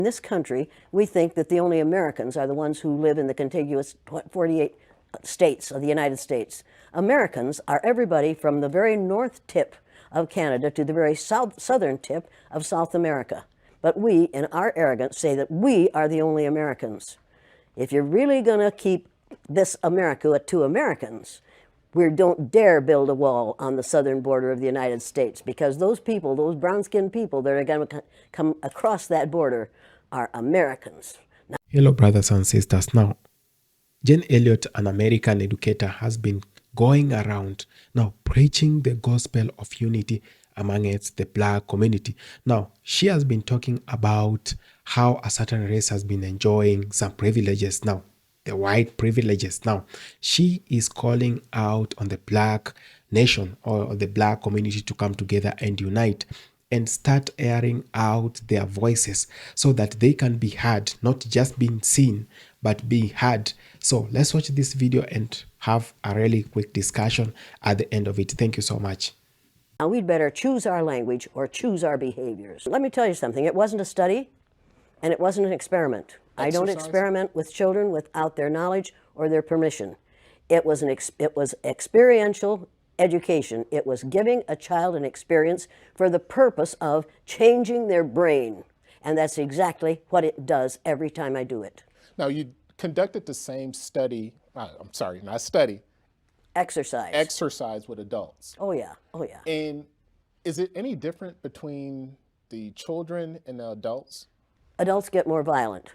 In this country, we think that the only Americans are the ones who live in the contiguous 48 states of the United States. Americans are everybody from the very north tip of Canada to the very southern tip of South America. But we, in our arrogance, say that we are the only Americans. If you're really going to keep this America to Americans, we don't dare build a wall on the southern border of the United States, because those people, those brown-skinned people that are going to come across that border are Americans. Hello, brothers and sisters. Now, Jane Elliott, an American educator, has been going around now preaching the gospel of unity amongst the black community. Now, she has been talking about how a certain race has been enjoying some privileges now, the white privileges. Now, she is calling out on the black nation or the black community to come together and unite and start airing out their voices so that they can be heard, not just being seen, but be heard. So let's watch this video and have a really quick discussion at the end of it. Thank you so much. Now, we'd better choose our language or choose our behaviors. Let me tell you something. It wasn't a study, and it wasn't an experiment. I don't experiment with children without their knowledge or their permission. It was experiential education. It was giving a child an experience for the purpose of changing their brain. And that's exactly what it does every time I do it. Now, you conducted the same study, I'm sorry, not study. Exercise. Exercise with adults. Oh, yeah. Oh, yeah. And is it any different between the children and the adults? Adults get more violent.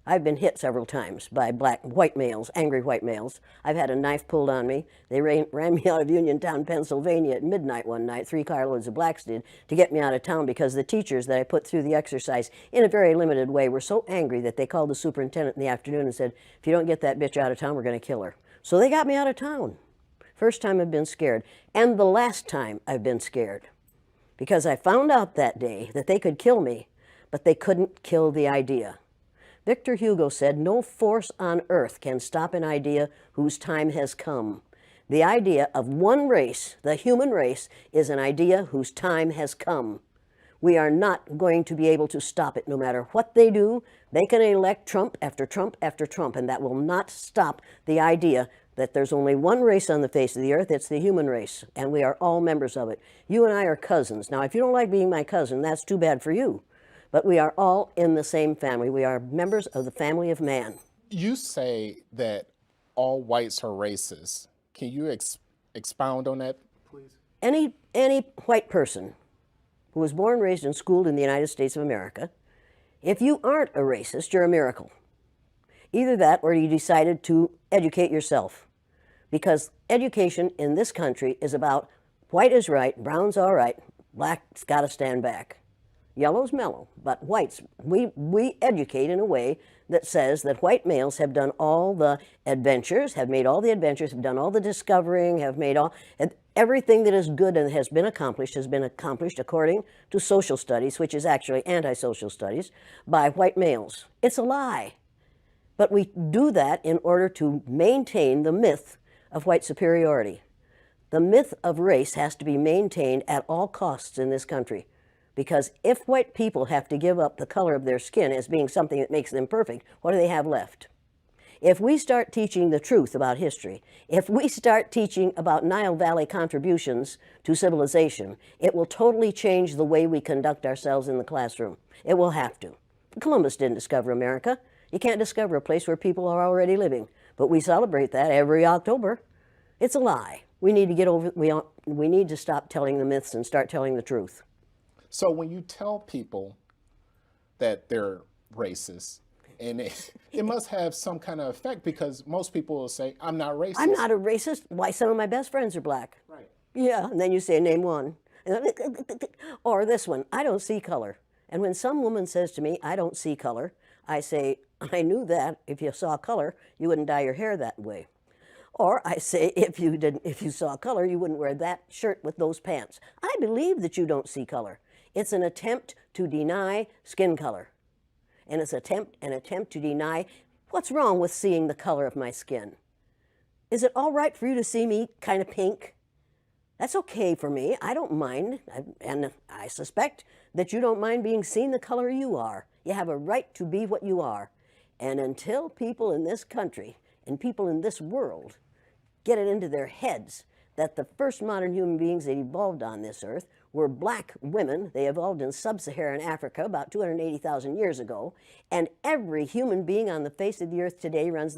I've been hit several times by white males, angry white males. I've had a knife pulled on me. They ran me out of Uniontown, Pennsylvania at midnight one night, 3 carloads of blacks did, to get me out of town because the teachers that I put through the exercise in a very limited way were so angry that they called the superintendent in the afternoon and said, if you don't get that bitch out of town, we're going to kill her. So they got me out of town. First time I've been scared, and the last time I've been scared, because I found out that day that they could kill me, but they couldn't kill the idea. Victor Hugo said, no force on earth can stop an idea whose time has come. The idea of one race, the human race, is an idea whose time has come. We are not going to be able to stop it no matter what they do. They can elect Trump after Trump after Trump, and that will not stop the idea that there's only one race on the face of the earth. It's the human race, and we are all members of it. You and I are cousins. Now, if you don't like being my cousin, that's too bad for you. But we are all in the same family. We are members of the family of man. You say that all whites are racist. Can you expound on that, please? Any white person who was born, raised, and schooled in the United States of America, if you aren't a racist, you're a miracle. Either that or you decided to educate yourself. Because education in this country is about white is right, brown's all right, black's got to stand back. Yellow's mellow, but whites, we educate in a way that says that white males have done all the adventures, have made all the adventures, have done all the discovering, have made everything that is good and has been accomplished according to social studies, which is actually anti-social studies, by white males. It's a lie. But we do that in order to maintain the myth of white superiority. The myth of race has to be maintained at all costs in this country. Because if white people have to give up the color of their skin as being something that makes them perfect, what do they have left? If we start teaching the truth about history, if we start teaching about Nile Valley contributions to civilization, it will totally change the way we conduct ourselves in the classroom. It will have to. Columbus didn't discover America. You can't discover a place where people are already living. But we celebrate that every October. It's a lie. We need to we need to stop telling the myths and start telling the truth. So when you tell people that they're racist, and it must have some kind of effect, because most people will say, I'm not racist. I'm not a racist. Why, some of my best friends are black. Right. Yeah, and then you say, name one. Or this one, I don't see color. And when some woman says to me, I don't see color, I say, I knew that if you saw color, you wouldn't dye your hair that way. Or I say, if you saw color, you wouldn't wear that shirt with those pants. I believe that you don't see color. It's an attempt to deny skin color. And it's an attempt to deny what's wrong with seeing the color of my skin. Is it all right for you to see me kind of pink? That's okay for me. I don't mind, and I suspect that you don't mind being seen the color you are. You have a right to be what you are. And until people in this country and people in this world get it into their heads that the first modern human beings that evolved on this earth were black women. They evolved in sub-Saharan Africa about 280,000 years ago, and every human being on the face of the earth today has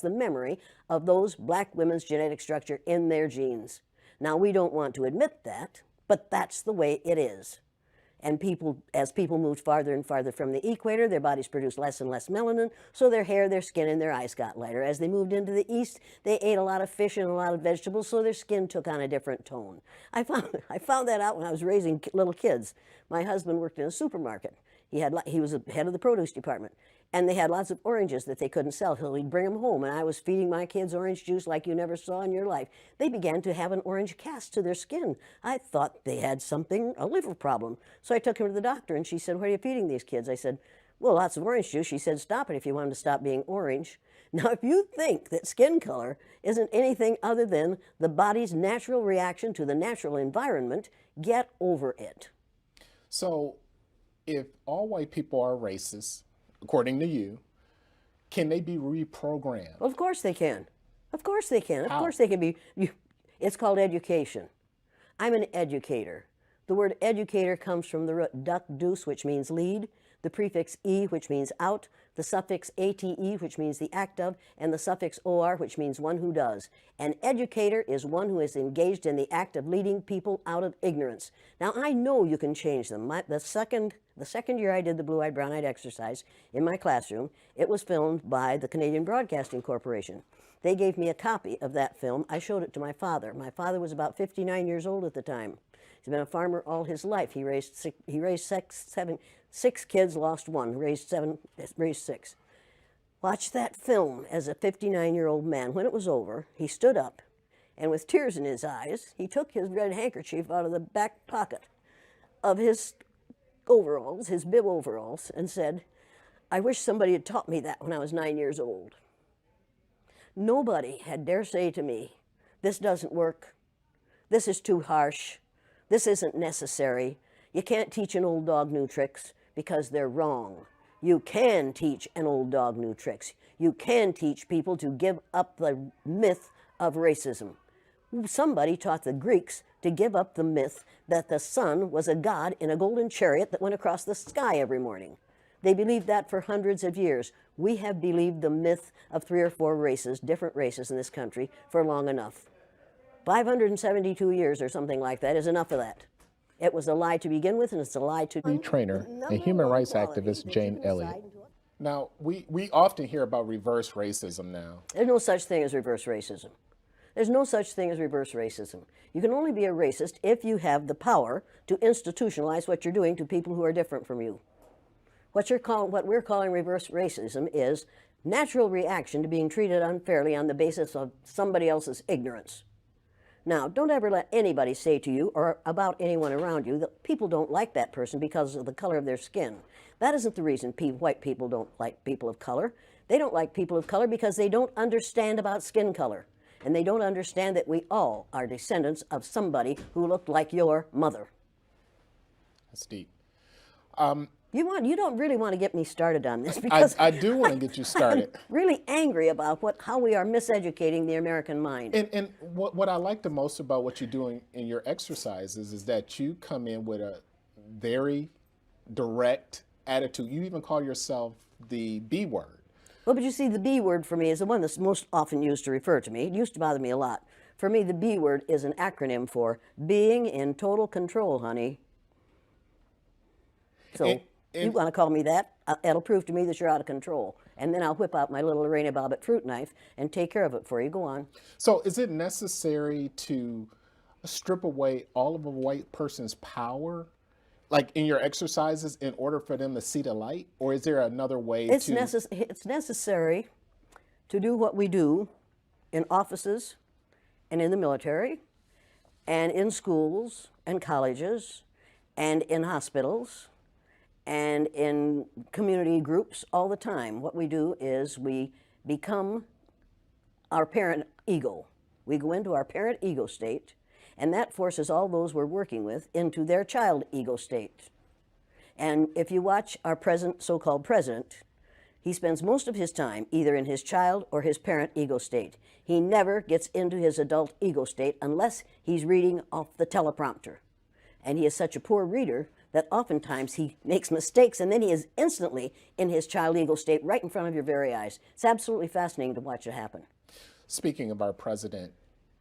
the memory of those black women's genetic structure in their genes. Now, we don't want to admit that, but that's the way it is. And as people moved farther and farther from the equator, their bodies produced less and less melanin, so their hair, their skin, and their eyes got lighter. As they moved into the east, they ate a lot of fish and a lot of vegetables, so their skin took on a different tone. I found that out when I was raising little kids. My husband worked in a supermarket. He was the head of the produce department. And they had lots of oranges that they couldn't sell, so he'd bring them home, and I was feeding my kids orange juice like you never saw in your life. They began to have an orange cast to their skin. I thought they had a liver problem. So I took them to the doctor, and she said, "What are you feeding these kids?" I said, "Well, lots of orange juice." She said, "Stop it if you want them to stop being orange." Now, if you think that skin color isn't anything other than the body's natural reaction to the natural environment, get over it. So if all white people are racist, according to you, can they be reprogrammed? Of course they can. Of course they can. Of How? course they can be. It's called education. I'm an educator. The word educator comes from the root duck deuce, which means lead, the prefix e, which means out, the suffix ate, which means the act of, and the suffix or, which means one who does. An educator is one who is engaged in the act of leading people out of ignorance. Now, I know you can change them. The second year I did the blue-eyed, brown-eyed exercise in my classroom, it was filmed by the Canadian Broadcasting Corporation. They gave me a copy of that film. I showed it to my father. My father was about 59 years old at the time. He's been a farmer all his life. He raised six kids, lost one, raised six. Watched that film as a 59-year-old man. When it was over, he stood up, and with tears in his eyes, he took his red handkerchief out of the back pocket of his overalls, his bib overalls, and said, "I wish somebody had taught me that when I was 9 years old." Nobody had dare say to me, "This doesn't work. This is too harsh. This isn't necessary. You can't teach an old dog new tricks," because they're wrong. You can teach an old dog new tricks. You can teach people to give up the myth of racism. Somebody taught the Greeks to give up the myth that the sun was a god in a golden chariot that went across the sky every morning. They believed that for hundreds of years. We have believed the myth of 3 or 4 races, different races in this country, for long enough. 572 years or something like that is enough of that. It was a lie to begin with, and it's a lie to... Trainer and human rights activist Jane Elliott. Now, we often hear about reverse racism now. There's no such thing as reverse racism. There's no such thing as reverse racism. You can only be a racist if you have the power to institutionalize what you're doing to people who are different from you. What we're calling reverse racism is natural reaction to being treated unfairly on the basis of somebody else's ignorance. Now, don't ever let anybody say to you or about anyone around you that people don't like that person because of the color of their skin. That isn't the reason white people don't like people of color. They don't like people of color because they don't understand about skin color. And they don't understand that we all are descendants of somebody who looked like your mother. That's deep. You don't really want to get me started on this because I do want to get you started. I'm really angry about how we are miseducating the American mind. And what I like the most about what you're doing in your exercises is that you come in with a very direct attitude. You even call yourself the B word. Well, but you see, the B word for me is the one that's most often used to refer to me. It used to bother me a lot. For me, the B word is an acronym for being in total control, honey. So you want to call me that? It'll prove to me that you're out of control. And then I'll whip out my little Lorena Bobbitt fruit knife and take care of it for you. Go on. So is it necessary to strip away all of a white person's power, like in your exercises, in order for them to see the light? Or is there another way It's necessary to do what we do in offices and in the military and in schools and colleges and in hospitals and in community groups all the time. What we do is we become our parent ego. We go into our parent ego state, And that forces all those we're working with into their child ego state. And if you watch our present so-called president, he spends most of his time either in his child or his parent ego state. He never gets into his adult ego state unless he's reading off the teleprompter. And he is such a poor reader that oftentimes he makes mistakes, and then he is instantly in his child ego state right in front of your very eyes. It's absolutely fascinating to watch it happen. Speaking of our president,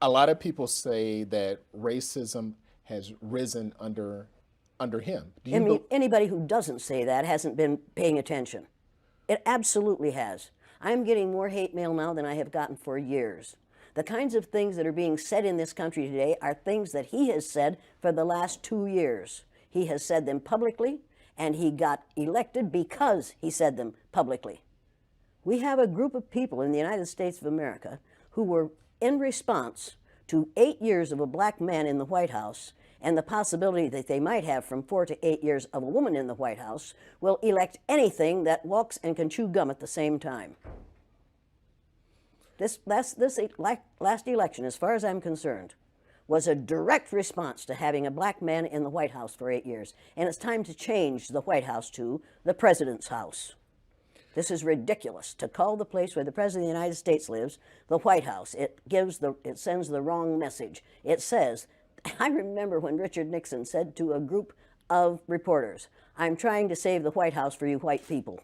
a lot of people say that racism has risen under him. Do you I mean, anybody who doesn't say that hasn't been paying attention. It absolutely has. I'm getting more hate mail now than I have gotten for years. The kinds of things that are being said in this country today are things that he has said for the last 2 years. He has said them publicly, and he got elected because he said them publicly. We have a group of people in the United States of America who were in response to 8 years of a black man in the White House and the possibility that they might have from 4 to 8 years of a woman in the White House, will elect anything that walks and can chew gum at the same time. This last election, as far as I'm concerned, was a direct response to having a black man in the White House for 8 years. And it's time to change the White House to the President's house. This is ridiculous to call the place where the President of the United States lives the White House. It sends the wrong message. It says, I remember when Richard Nixon said to a group of reporters, "I'm trying to save the White House for you white people."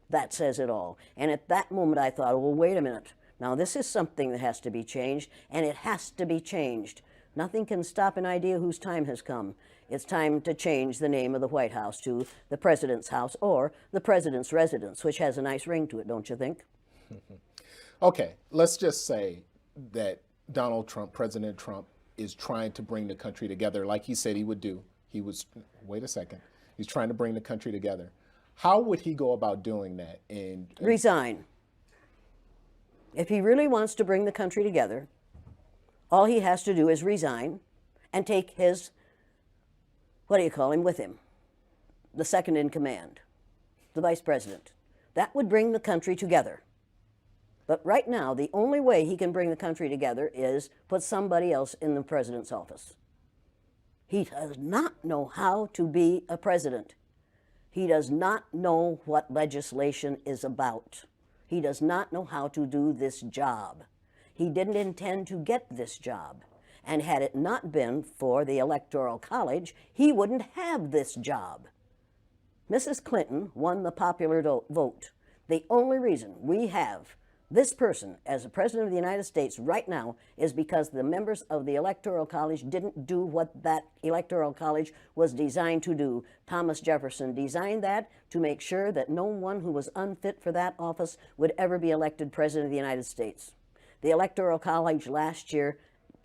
That says it all. And at that moment I thought, well, wait a minute. Now this is something that has to be changed, and it has to be changed. Nothing can stop an idea whose time has come. It's time to change the name of the White House to the President's house or the President's residence, which has a nice ring to it, don't you think? Okay, let's just say that Donald Trump, President Trump, is trying to bring the country together like he said he would do. Wait a second, he's trying to bring the country together. How would he go about doing that? And resign. If he really wants to bring the country together, all he has to do is resign and take his, with him? The second in command, the vice president. That would bring the country together. But right now, the only way he can bring the country together is put somebody else in the president's office. He does not know how to be a president. He does not know what legislation is about. He does not know how to do this job. He didn't intend to get this job. And had it not been for the Electoral College, he wouldn't have this job. Mrs. Clinton won the popular vote. The only reason we have this person as a president of the United States right now is because the members of the Electoral College didn't do what that Electoral College was designed to do. Thomas Jefferson designed that to make sure that no one who was unfit for that office would ever be elected president of the United States. The Electoral College last year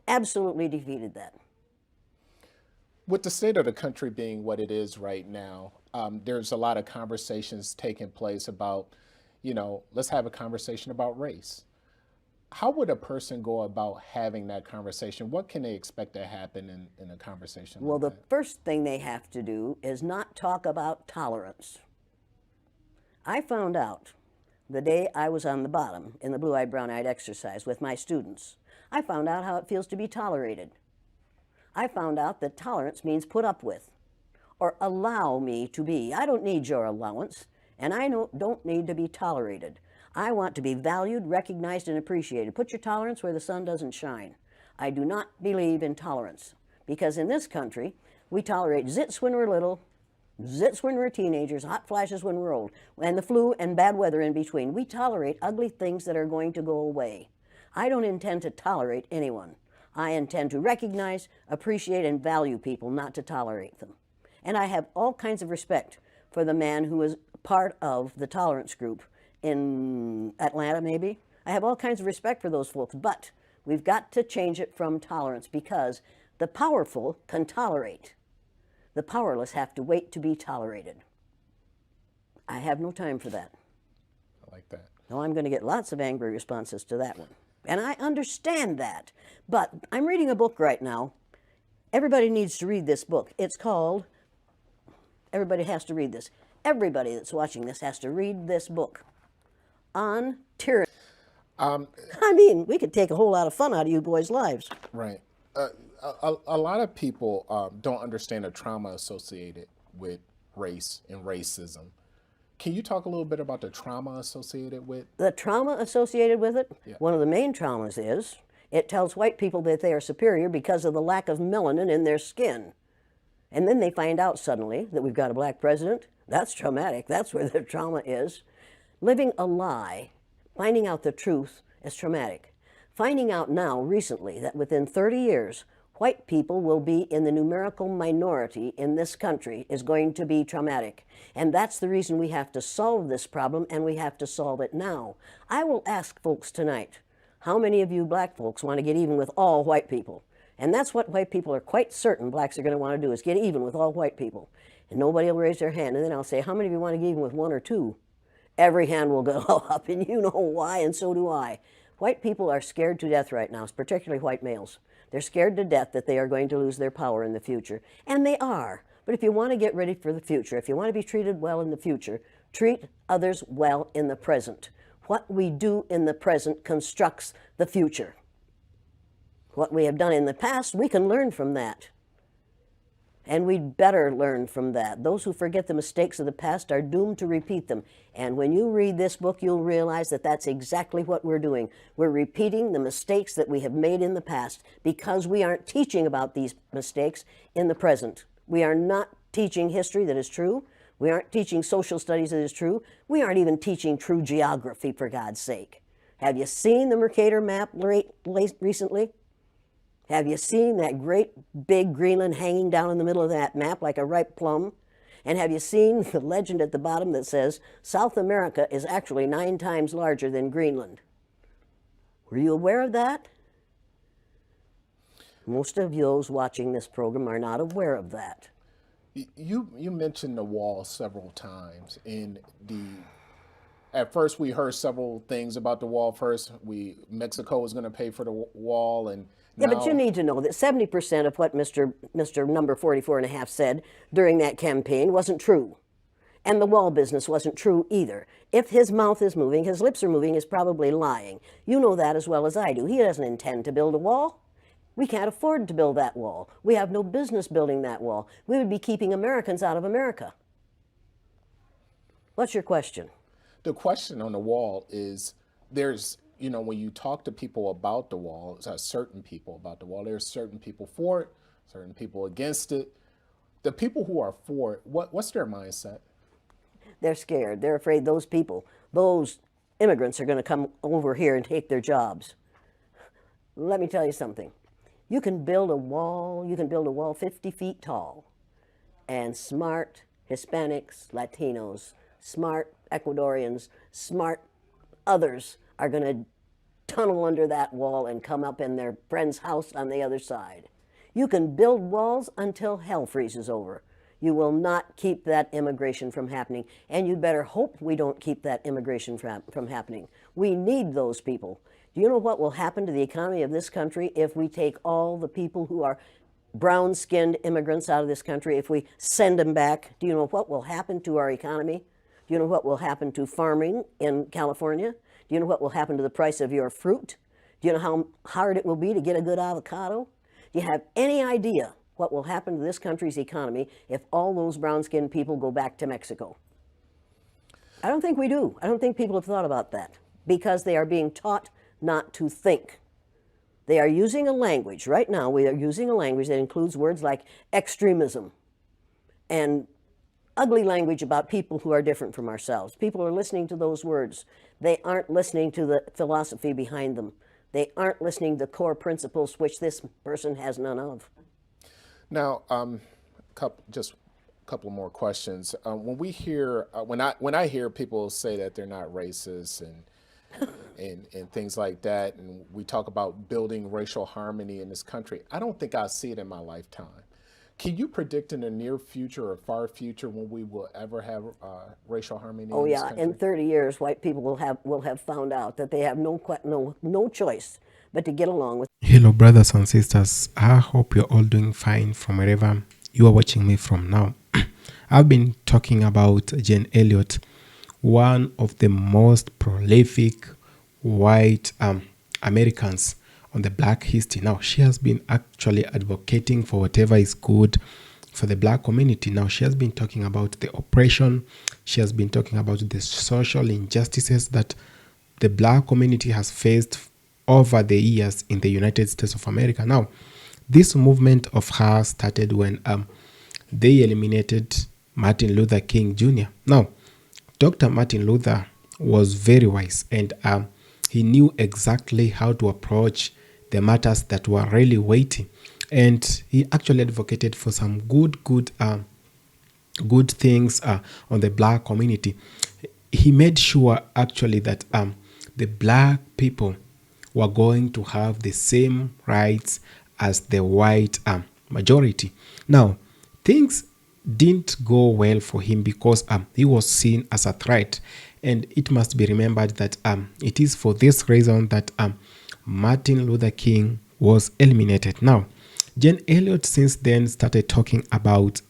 absolutely defeated that. With the state of the country being what it is right now, there's a lot of conversations taking place about, let's have a conversation about race. How would a person go about having that conversation? What can they expect to happen in a conversation Well, like the first thing they have to do is not talk about tolerance. I found out the day I was on the bottom in the blue-eyed, brown-eyed exercise with my students, I found out how it feels to be tolerated. I found out that tolerance means put up with or allow me to be. I don't need your allowance, and I don't need to be tolerated. I want to be valued, recognized, and appreciated. Put your tolerance where the sun doesn't shine. I do not believe in tolerance because in this country, we tolerate zits when we're little, zits when we're teenagers, hot flashes when we're old, and the flu and bad weather in between. We tolerate ugly things that are going to go away. I don't intend to tolerate anyone. I intend to recognize, appreciate, and value people, not to tolerate them. And I have all kinds of respect for the man who is part of the tolerance group in Atlanta, maybe. I have all kinds of respect for those folks, but we've got to change it from tolerance because the powerful can tolerate. The powerless have to wait to be tolerated. I have no time for that. I like that. No, I'm going to get lots of angry responses to that one. And I understand that. But I'm reading a book right now. Everybody needs to read this book. It's called, everybody has to read this. Everybody that's watching this has to read this book on tyranny. I mean, we could take a whole lot of fun out of you boys' lives. Right. a lot of people don't understand the trauma associated with race and racism. Can you talk a little bit about the trauma associated with? The trauma associated with it, Yeah. one of the main traumas is it tells white people that they are superior because of the lack of melanin in their skin. And then they find out suddenly that we've got a black president. That's traumatic. That's where the trauma is. Living a lie, finding out the truth is traumatic. Finding out now, recently, that within 30 years, white people will be in the numerical minority in this country is going to be traumatic. And that's the reason we have to solve this problem, and we have to solve it now. I will ask folks tonight, how many of you black folks want to get even with all white people? And that's what white people are quite certain blacks are going to want to do, is get even with all white people. And nobody will raise their hand. And then I'll say, how many of you want to get even with one or two? Every hand will go up, and you know why, and so do I. White people are scared to death right now, particularly white males. They're scared to death that they are going to lose their power in the future. And they are. But if you want to get ready for the future, if you want to be treated well in the future, treat others well in the present. What we do in the present constructs the future. What we have done in the past, we can learn from that. And we'd better learn from that. Those who forget the mistakes of the past are doomed to repeat them. And when you read this book, you'll realize that that's exactly what we're doing. We're repeating the mistakes that we have made in the past because we aren't teaching about these mistakes in the present. We are not teaching history that is true. We aren't teaching social studies that is true. We aren't even teaching true geography, for God's sake. Have you seen the Mercator map recently? Have you seen that great big Greenland hanging down in the middle of that map like a ripe plum? And have you seen the legend at the bottom that says, South America is actually 9 times larger than Greenland? Were you aware of that? Most of those watching this program are not aware of that. You mentioned the wall several times. At first we heard several things about the wall. First, Mexico was going to pay for the wall, and yeah, but you need to know that 70% of what Mr. Number 44 and a half said during that campaign wasn't true. And the wall business wasn't true either. If his mouth is moving, his lips are moving, he's probably lying. You know that as well as I do. He doesn't intend to build a wall. We can't afford to build that wall. We have no business building that wall. We would be keeping Americans out of America. What's your question? The question on the wall is, when you talk to people about the wall, certain people about the wall, there's certain people for it, certain people against it. The people who are for it, what's their mindset? They're scared. They're afraid those immigrants are going to come over here and take their jobs. Let me tell you something. You can build a wall 50 feet tall, and smart Hispanics, Latinos, smart Ecuadorians, smart others are going to tunnel under that wall and come up in their friend's house on the other side. You can build walls until hell freezes over. You will not keep that immigration from happening, and you'd better hope we don't keep that immigration from happening. We need those people. Do you know what will happen to the economy of this country if we take all the people who are brown-skinned immigrants out of this country, if we send them back? Do you know what will happen to our economy? Do you know what will happen to farming in California? Do you know what will happen to the price of your fruit? Do you know how hard it will be to get a good avocado? Do you have any idea what will happen to this country's economy if all those brown-skinned people go back to Mexico? I don't think we do. I don't think people have thought about that because they are being taught not to think. They are using a language. Right now, we are using a language that includes words like extremism and ugly language about people who are different from ourselves. People are listening to those words. They aren't listening to the philosophy behind them. They aren't listening to core principles which this person has none of. Now, just a couple more questions. When we hear, when I hear people say that they're not racist and things like that, and we talk about building racial harmony in this country, I don't think I'll see it in my lifetime. Can you predict in the near future or far future when we will ever have racial harmony in this country? In 30 years, white people will have found out that they have no choice but to get along with. Hello, brothers and sisters. I hope you're all doing fine from wherever you are watching me from now. I've been talking about Jane Elliott, one of the most prolific white Americans on the black history. Now, she has been actually advocating for whatever is good for the black community. Now, she has been talking about the oppression. She has been talking about the social injustices that the black community has faced over the years in the United States of America. Now, this movement of hers started when they eliminated Martin Luther King Jr. Now, Dr. Martin Luther was very wise, and he knew exactly how to approach the matters that were really weighty, and he actually advocated for some good things on the black community. He made sure actually that the black people were going to have the same rights as the white majority. Now, things didn't go well for him because he was seen as a threat, and it must be remembered that it is for this reason that Martin Luther King was eliminated. Now, Jane Elliott since then started talking about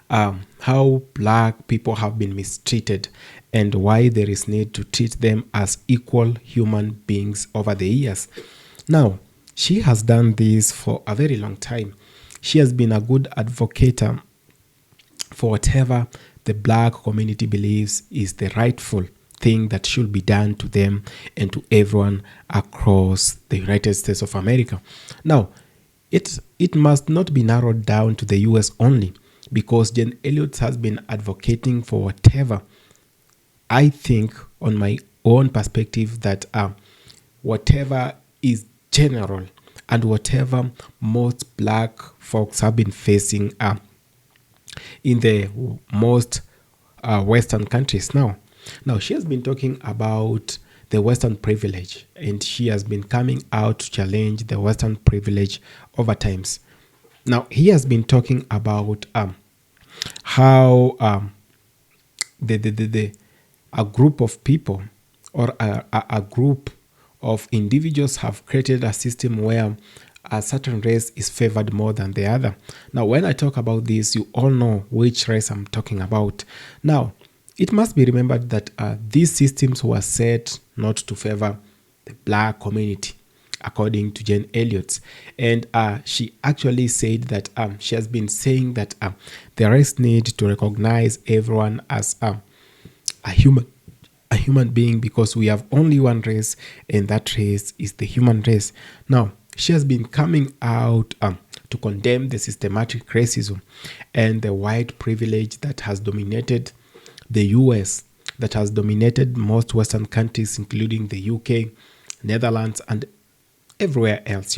how black people have been mistreated and why there is need to treat them as equal human beings over the years. Now, she has done this for a very long time. She has been a good advocate for whatever the black community believes is the rightful thing that should be done to them and to everyone across the United States of America. Now, it must not be narrowed down to the US only, because Jane Elliott has been advocating for whatever, I think, on my own perspective, that whatever is general and whatever most black folks have been facing in the most Western countries now. Now, she has been talking about the Western privilege, and she has been coming out to challenge the Western privilege over times. Now, he has been talking about how a group of people or a group of individuals have created a system where a certain race is favored more than the other. Now, when I talk about this, you all know which race I'm talking about. Now, it must be remembered that these systems were set not to favor the black community, according to Jane Elliott. And she actually said that she has been saying that the race need to recognize everyone as a human being, because we have only one race, and that race is the human race. Now, she has been coming out to condemn the systematic racism and the white privilege that has dominated the US, that has dominated most Western countries, including the UK, Netherlands, and everywhere else,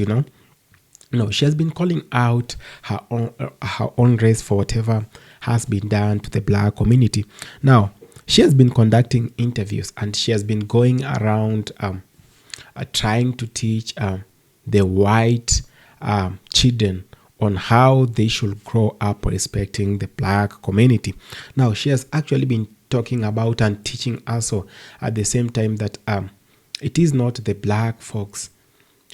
No, she has been calling out her own race for whatever has been done to the black community. Now, she has been conducting interviews, and she has been going around trying to teach the white children on how they should grow up respecting the black community. Now, she has actually been talking about and teaching also at the same time that it is not the black folks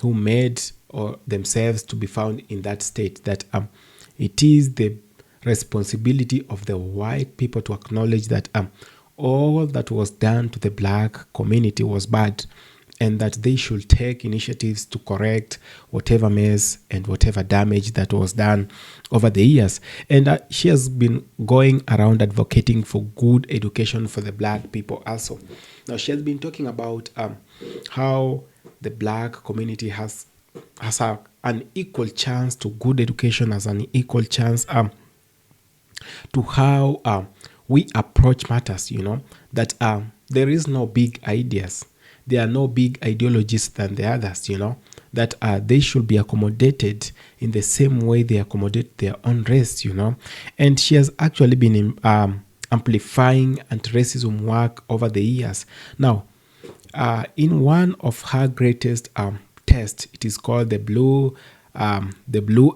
who made or themselves to be found in that state, that it is the responsibility of the white people to acknowledge that all that was done to the black community was bad, and that they should take initiatives to correct whatever mess and whatever damage that was done over the years. And she has been going around advocating for good education for the black people also. Now, she has been talking about how the black community has an equal chance to good education, as an equal chance to how we approach matters, that there is no big ideas. There are no big ideologies than the others, that they should be accommodated in the same way they accommodate their own race, And she has actually been amplifying anti-racism work over the years. Now, in one of her greatest tests, it is called the blue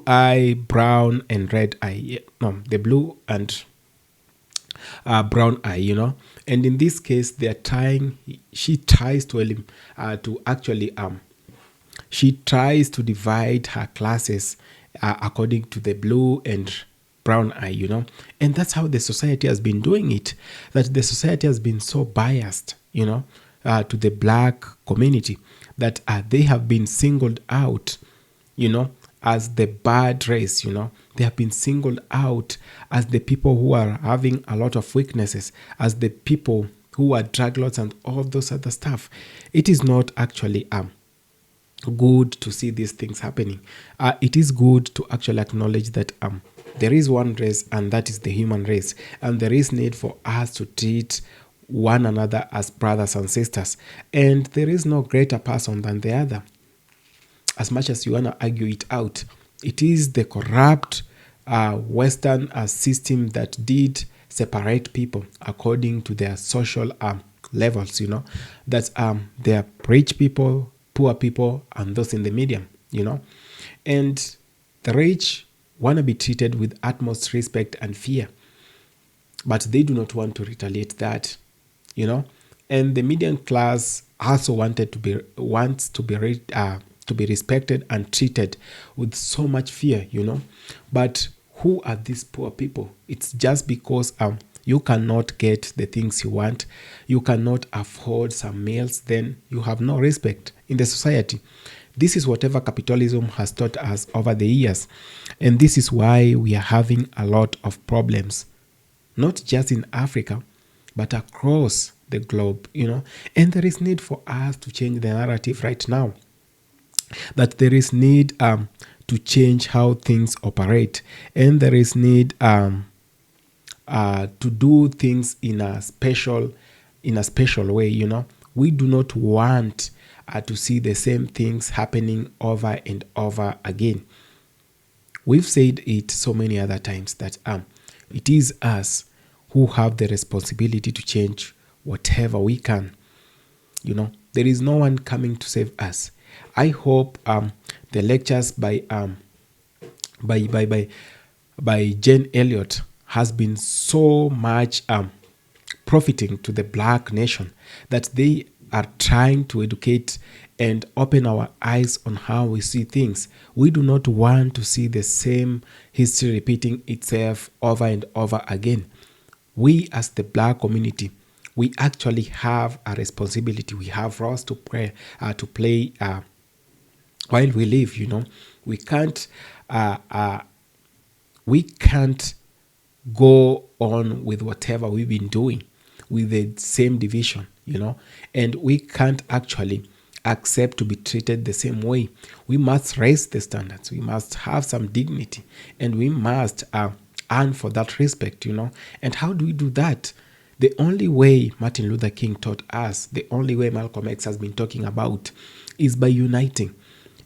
eye, brown, and red eye. No, the blue and brown eye, And in this case, she tries to divide her classes according to the blue and brown eye, And that's how the society has been doing it, that the society has been so biased, to the black community, that they have been singled out, as the bad race. They have been singled out as the people who are having a lot of weaknesses, as the people who are drug lords and all those other stuff. It is not actually good to see these things happening. It is good to actually acknowledge that there is one race, and that is the human race, and there is need for us to treat one another as brothers and sisters, and there is no greater person than the other. As much as you want to argue it out, it is the corrupt Western system that did separate people according to their social levels, that there are rich people, poor people, and those in the medium, and the rich want to be treated with utmost respect and fear, but they do not want to retaliate that, and the median class also wants to be respected and treated with so much fear, but who are these poor people? It's just because you cannot get the things you want, you cannot afford some meals, then you have no respect in the society. This is whatever capitalism has taught us over the years, and this is why we are having a lot of problems, not just in Africa, but across the globe, and there is need for us to change the narrative right now, that there is need to change how things operate, and there is need to do things in a special way. We do not want to see the same things happening over and over again. We've said it so many other times that it is us who have the responsibility to change whatever we can. There is no one coming to save us. I hope the lectures by Jane Elliott has been so much profiting to the Black nation, that they are trying to educate and open our eyes on how we see things. We do not want to see the same history repeating itself over and over again. We as the Black community, we actually have a responsibility. We have roles to play while we live. We can't go on with whatever we've been doing with the same division, and we can't actually accept to be treated the same way. We must raise the standards. We must have some dignity, and we must earn for that respect, And how do we do that? The only way Martin Luther King taught us, the only way Malcolm X has been talking about, is by uniting.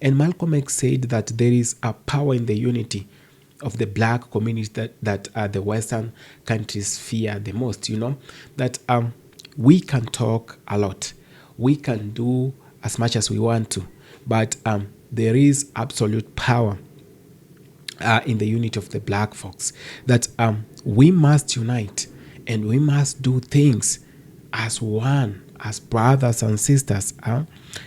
And Malcolm X said that there is a power in the unity of the Black community that the Western countries fear the most, that we can talk a lot, we can do as much as we want to, but there is absolute power in the unity of the Black folks, that we must unite and we must do things as one, as brothers and sisters.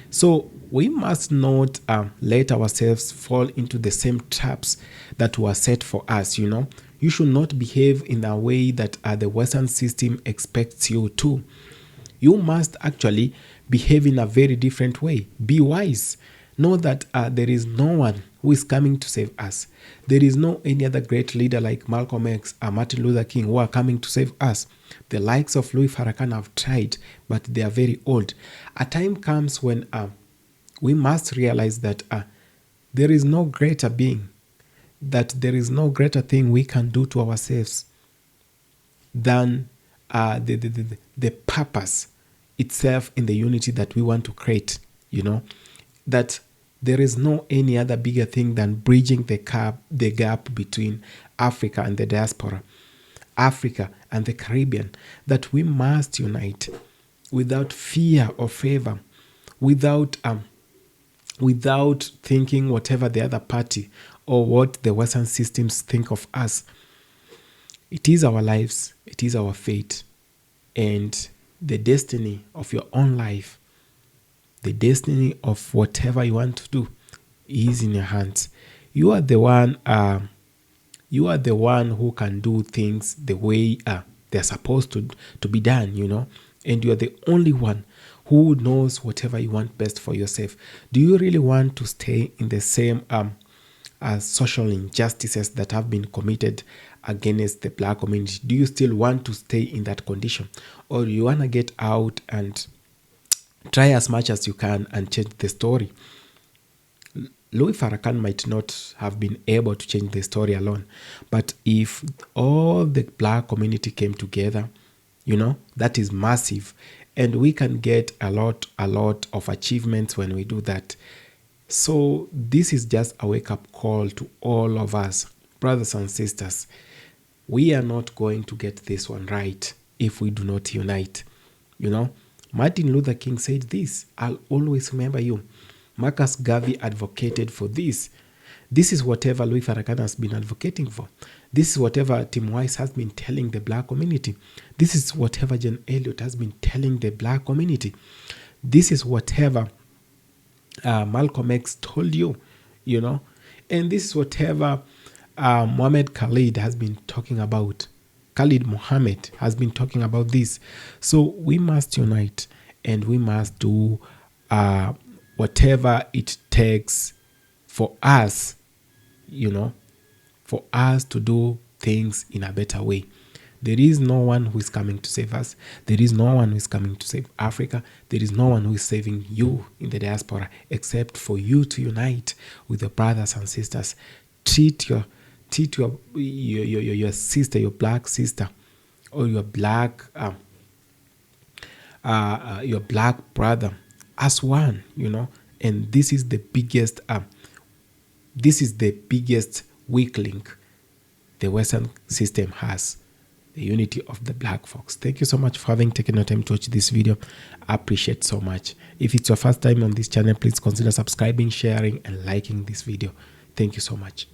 So we must not let ourselves fall into the same traps that were set for us. You should not behave in a way that the Western system expects you to. You must actually behave in a very different way. Be wise. Know that there is no one who is coming to save us. There is no any other great leader like Malcolm X or Martin Luther King who are coming to save us. The likes of Louis Farrakhan have tried, but they are very old. A time comes when we must realize that there is no greater being, that there is no greater thing we can do to ourselves than the purpose itself in the unity that we want to create, that there is no any other bigger thing than bridging the gap between Africa and the diaspora, Africa and the Caribbean, that we must unite without fear or favor, without thinking whatever the other party or what the Western systems think of us. It is our lives, it is our fate, and the destiny of your own life, the destiny of whatever you want to do is in your hands. You are the one who can do things the way they're supposed to be done, and you are the only one who knows whatever you want best for yourself. Do you really want to stay in the same social injustices that have been committed against the black community? Do you still want to stay in that condition, or do you want to get out and try as much as you can and change the story? Louis Farrakhan might not have been able to change the story alone, but if all the black community came together, that is massive, and we can get a lot of achievements when we do that. So this is just a wake-up call to all of us, brothers and sisters. We are not going to get this one right if we do not unite. Martin Luther King said this: "I'll always remember you." Marcus Garvey advocated for this. This is whatever Louis Farrakhan has been advocating for. This is whatever Tim Wise has been telling the black community. This is whatever Jane Elliott has been telling the black community. This is whatever Malcolm X told you, and this is whatever Muhammad Khalid has been talking about. Khalid Muhammad has been talking about this. So we must unite, and we must do whatever it takes for us, for us to do things in a better way. There is no one who is coming to save us. There is no one who is coming to save Africa. There is no one who is saving you in the diaspora, except for you to unite with your brothers and sisters. Treat your sister, your black sister, or your black brother as one, and this is the biggest weak link the Western system has, the unity of the black folks. Thank you so much for having taken your time to watch this video. I appreciate so much. If it's your first time on this channel, please consider subscribing, sharing, and liking this video. Thank you so much.